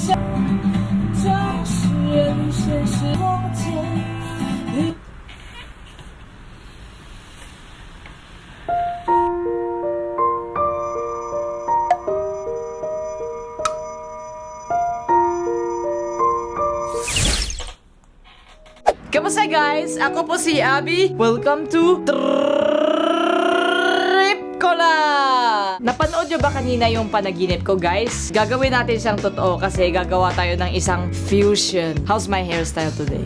这是人生是我间。Kamusta guys? Ako po si Abby. Welcome to Trip ko lang! Napanood nyo ba kanina yung panaginip ko guys? Gagawin natin siyang totoo kasi gagawa tayo ng isang fusion. How's my hairstyle today?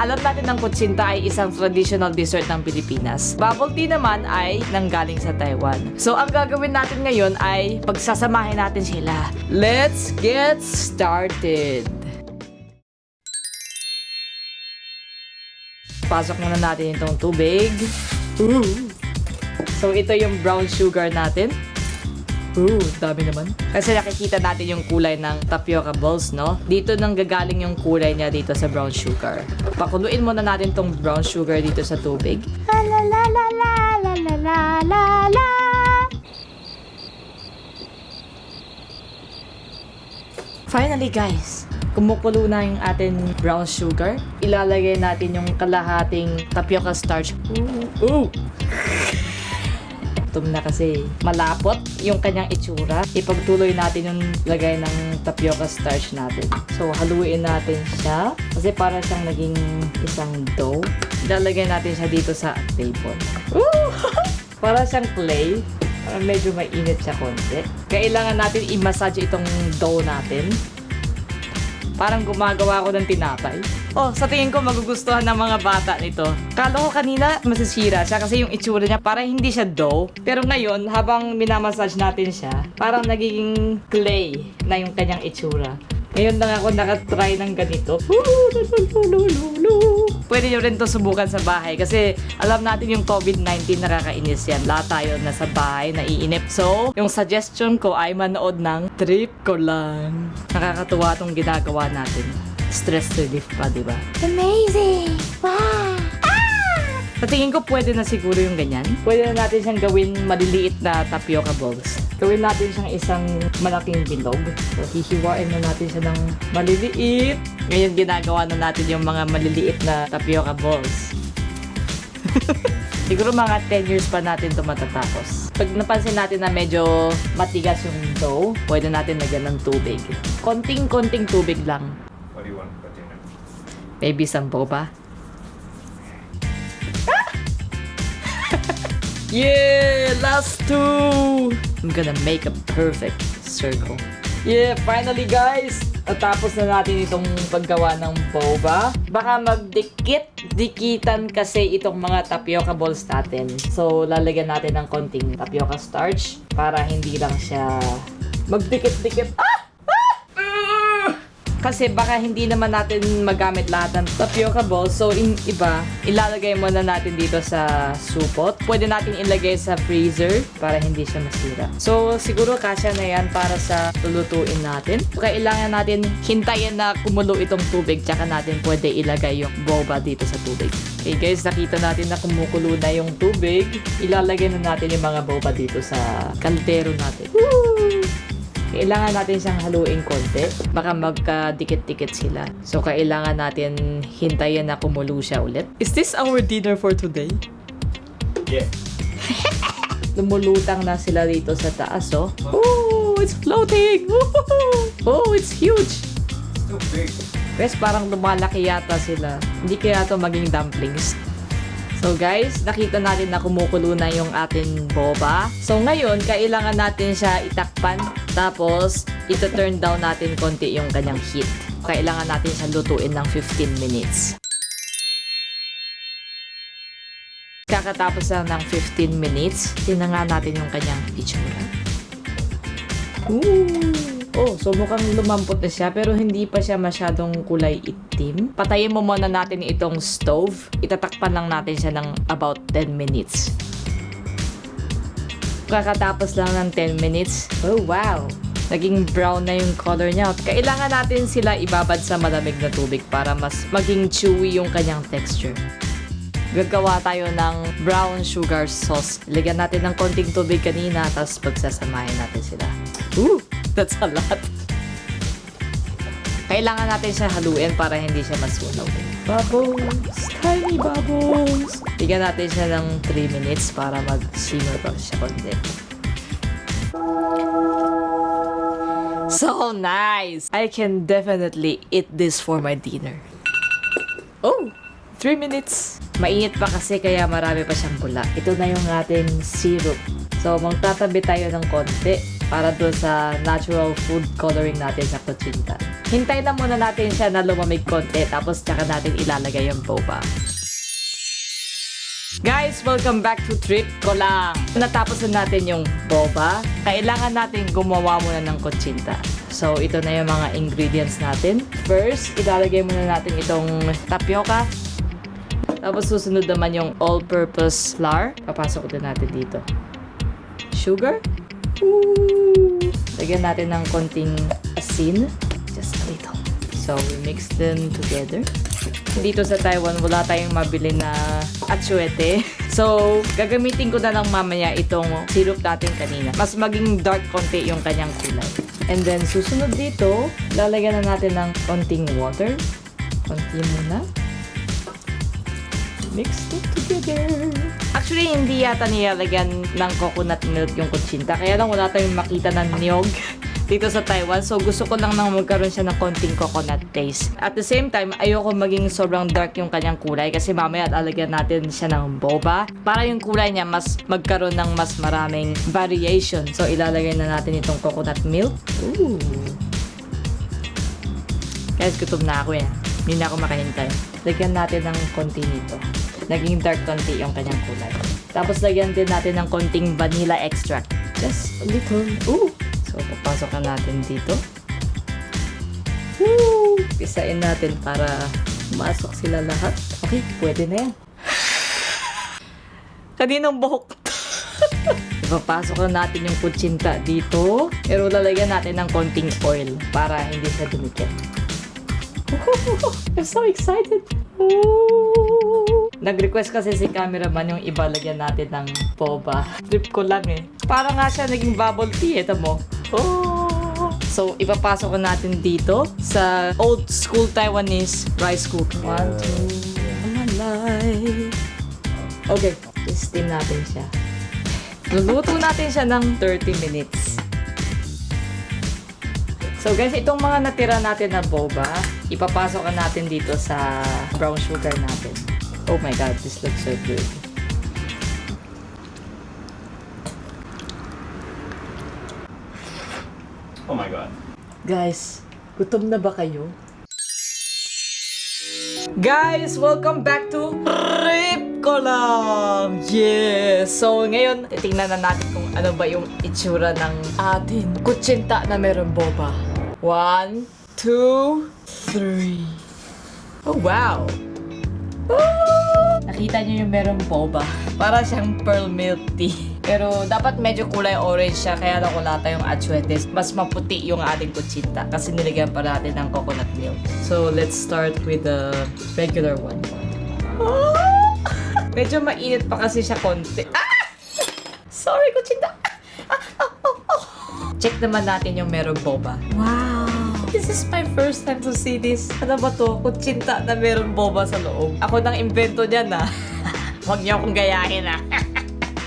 Alam natin ng kutsinta ay isang traditional dessert ng Pilipinas. Bubble tea naman ay nanggaling sa Taiwan. So ang gagawin natin ngayon ay pagsasamahin natin sila. Let's get started! Pasok muna natin itong tubig. So, ito yung brown sugar natin. Dami naman. Kasi nakikita natin yung kulay ng tapioca balls, no? Dito nang gagaling yung kulay niya dito sa brown sugar. Pakuluin muna natin itong brown sugar dito sa tubig. La la la la la la la la la. Finally, guys. Kumukulo na yung ating brown sugar. Ilalagay natin yung kalahating tapioca starch. Tum na kasi malapot yung kanyang itsura. Ipagtuloy natin yung lagay ng tapioca starch natin. So, haluin natin siya. Kasi para siyang naging isang dough. Ilalagay natin siya dito sa table. Para siyang clay. Parang medyo mainit siya konti. Kailangan natin i-massage itong dough natin. Parang gumagawa ako ng tinapay. Oh, sa tingin ko magugustuhan ng mga bata nito. Kala ko kanina masisira siya kasi yung itsura niya parang hindi siya dough. Pero ngayon, habang minamassage natin siya, parang nagiging clay na yung kanyang itsura. Ngayon lang ako nakatry ng ganito. Pwede nyo rin to subukan sa bahay kasi alam natin yung COVID-19 nakakainis yan. Lahat tayo nasa bahay, naiinip. So, yung suggestion ko ay manood ng Trip ko lang. Nakakatuwa tong ginagawa natin. Stress relief pa, di ba? Amazing! Wow! Sa tingin ko pwede na siguro yung ganyan. Pwede na natin siyang gawin maliliit na tapioca balls. Gawin natin siyang isang malaking bilog. So, hihiwain na natin siya ng maliliit. Ngayon, ginagawa na natin yung mga maliliit na tapioca balls. Siguro mga 10 years pa natin ito matatapos. Pag napansin natin na medyo matigas yung dough, pwede natin lagyan ng tubig. Konting-konting tubig lang. What do you want for dinner? Maybe some boba. Yeah! Last two! I'm gonna make a perfect circle. Yeah! Finally, guys! Natapos na natin itong paggawa ng boba. Baka magdikit-dikitan kasi itong mga tapioca balls natin. So, lalagyan natin ng konting tapioca starch para hindi lang siya magdikit-dikit. Kasi baka hindi naman natin magamit lahat ng tapioca balls. So, iba, ilalagay muna natin dito sa supot. Pwede natin ilagay sa freezer para hindi siya masira. So, siguro kasya na yan para sa lulutuin natin. Kailangan natin hintayin na kumulo itong tubig. Tsaka natin pwede ilagay yung boba dito sa tubig. Okay guys, nakita natin na kumukulo na yung tubig. Ilalagay na natin yung mga boba dito sa kaldero natin. Woo! Kailangan natin siyang haluin konti. Baka magkadikit-dikit sila. So, kailangan natin hintayin na kumulo siya ulit. Is this our dinner for today? Yeah. Lumulutang na sila dito sa taas, oh. Oh, it's floating! Oh, it's huge! Too big. Guys, parang lumalaki yata sila. Hindi kaya ito maging dumplings. So guys, nakita natin na kumukulo na yung ating boba. So ngayon, kailangan natin siya itakpan. Tapos, ito-turn down natin konti yung kanyang heat. Kailangan natin siya lutuin ng 15 minutes. Kakatapos lang ng 15 minutes, tingnan natin yung kanyang itsura. Oh, so mukhang lumampot na siya pero hindi pa siya masyadong kulay itim. Patayin mo muna natin itong stove. Itatakpan lang natin siya ng about 10 minutes. Kakatapos lang ng 10 minutes. Oh, wow! Naging brown na yung color niya. Kailangan natin sila ibabad sa malamig na tubig para mas maging chewy yung kanyang texture. Gagawa tayo ng brown sugar sauce. Lagyan natin ng konting tubig kanina, tapos pagsasamahin natin sila. Ooh! That's a lot. Kailangan natin siya haluin para hindi siya masunog. Bubbles! Tiny bubbles! Bigyan natin siya ng 3 minutes para mag-simmer pa siya konti. So nice! I can definitely eat this for my dinner. Oh! 3 minutes! Mainit pa kasi kaya marami pa siyang bula. Ito na yung ating syrup. So, magtatabi tayo ng konti para doon sa natural food coloring natin sa kutsinta. Hintay lang muna natin siya na lumamig konti tapos tsaka natin ilalagay yung boba. Guys, welcome back to Trip Ko Lang. Natapos na natin yung boba. Kailangan natin gumawa muna ng kutsinta. So, ito na yung mga ingredients natin. First, ilalagay muna natin itong tapioca. Tapos susunod naman yung all-purpose flour. Papasok din natin dito. Sugar. Ooh. Lagyan natin ng konting asin. Just a little. So, we mix them together. Dito sa Taiwan, wala tayong mabili na atsuete. So, gagamitin ko na lang mamaya itong syrup natin kanina. Mas maging dark konti yung kanyang kulay. And then, susunod dito, lalagyan na natin ng konting water. Konti muna. Mix it together. Actually, hindi yata nilalagyan ng coconut milk yung kutsinta. Kaya lang wala tayong makita ng niyog dito sa Taiwan. So, gusto ko lang nang magkaroon siya ng konting coconut taste. At the same time, ayoko maging sobrang dark yung kanyang kulay kasi mamaya lalagyan natin siya ng boba para yung kulay niya mas magkaroon ng mas maraming variation. So, ilalagay na natin itong coconut milk. Ooh. Guys, gutom na ako eh. Hindi na ako makahintay. Lagyan natin ng konti nito. Naging dark konti yung kanyang kulay. Tapos lagyan din natin ng konting vanilla extract. Just a little. Ooh! So, papasok na natin dito. Woo! Pisain natin para masok sila lahat. Okay, pwede na yan. Kaninang buhok. Papasok na natin yung kutsinta dito. Pero lalagyan natin ng konting oil para hindi siya dumikit. I'm so excited. Ooh. Nag-request kasi si cameraman yung iba lagyan natin ng boba. Trip ko lang eh. Para nga siya naging bubble tea. Ito mo. Oh. So, ipapasok ko natin dito sa old school Taiwanese rice cooker. 1, 2, malay. Okay, steam natin siya. Luluto natin siya ng 30 minutes. So guys, itong mga natira natin na boba, ipapasok na natin dito sa brown sugar natin. Oh my god, this looks so good. Oh my god. Guys, gutom na ba kayo? Guys, welcome back to Trip Ko Lang! Yes! So, ngayon, titingnan na natin kung ano ba yung itsura ng atin kutsinta na meron boba. 1, 2, 3. Oh, wow! Nakita niyo yung meron boba. Para siyang pearl milk tea. Pero dapat medyo kulay orange siya, kaya lang wala tayong atsuetes. Mas maputi yung ating kutsinta kasi nilagyan pa natin ng coconut milk. So, let's start with the regular one. Oh! Medyo mainit pa kasi siya konti. Ah! Sorry, kutsinta! Check naman natin yung meron boba. Wow! This is my first time to see this. Ano ba to? Kutsinta na meron boba sa loob. Ako nang invento niyan ah. Huwag niyo akong gayahin ah.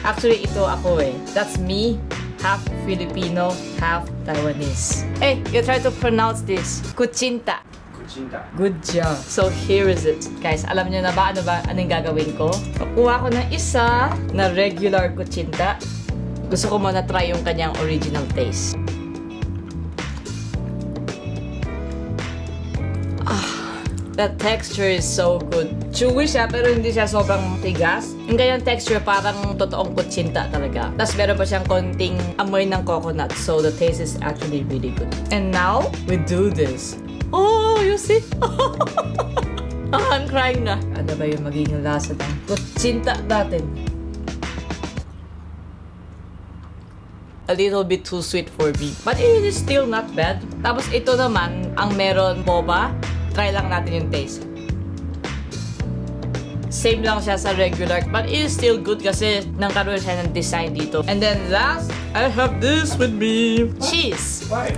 Actually, ito ako eh. That's me. Half Filipino, half Taiwanese. Hey, you try to pronounce this. Kutsinta. Kutsinta. Good job. So, here is it. Guys, alam niyo na ba anong gagawin ko? Kukuha ko ng isa na regular kutsinta. Gusto ko muna try yung kanyang original taste. The texture is so good. Chewy siya, pero hindi siya sobrang tigas. Yung kanyang texture, parang totoong kutsinta talaga. Tapos meron pa siyang konting amoy ng coconut. So, the taste is actually really good. And now, we do this. Oh, you see? I'm crying na. Ano ba yung magiging lasa ng kutsinta natin? A little bit too sweet for me. But it is still not bad. Tapos ito naman, ang meron boba. Try lang natin yung taste. Same lang siya sa regular, but it is still good kasi nangkaroon siya ng design dito. And then last, I have this with me. Cheese! Why?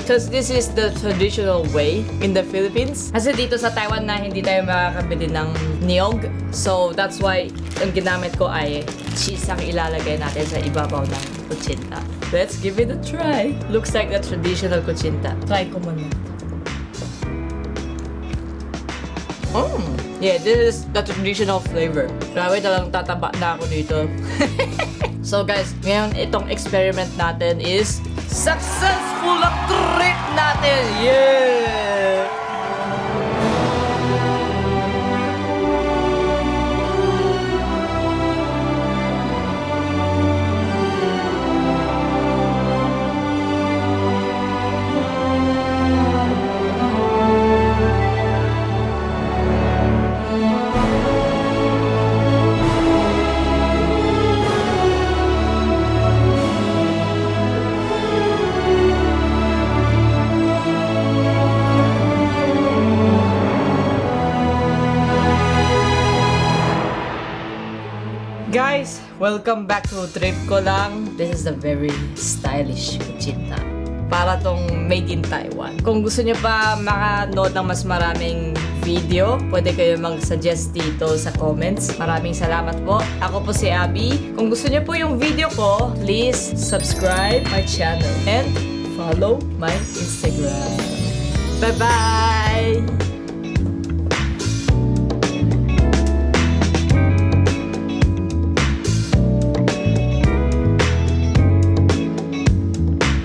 Because this is the traditional way in the Philippines. Kasi dito sa Taiwan na hindi tayo makakabili ng niyog. So that's why ang ginamit ko ay cheese ang ilalagay natin sa ibabaw ng kuchinta. Let's give it a try. Looks like the traditional kuchinta. Try ko muna. Yeah, this is the traditional flavor. Grabe talagang tataba na ako dito. So guys, ngayon itong experiment natin is successful ang trip natin! Yeah! Guys, welcome back to Trip Ko Lang. This is a very stylish kuchinta. Para tong made in Taiwan. Kung gusto niyo pa makanood ng mas maraming video, pwede kayo mag-suggest dito sa comments. Maraming salamat po. Ako po si Abby. Kung gusto niyo po yung video ko, please subscribe my channel and follow my Instagram. Bye-bye!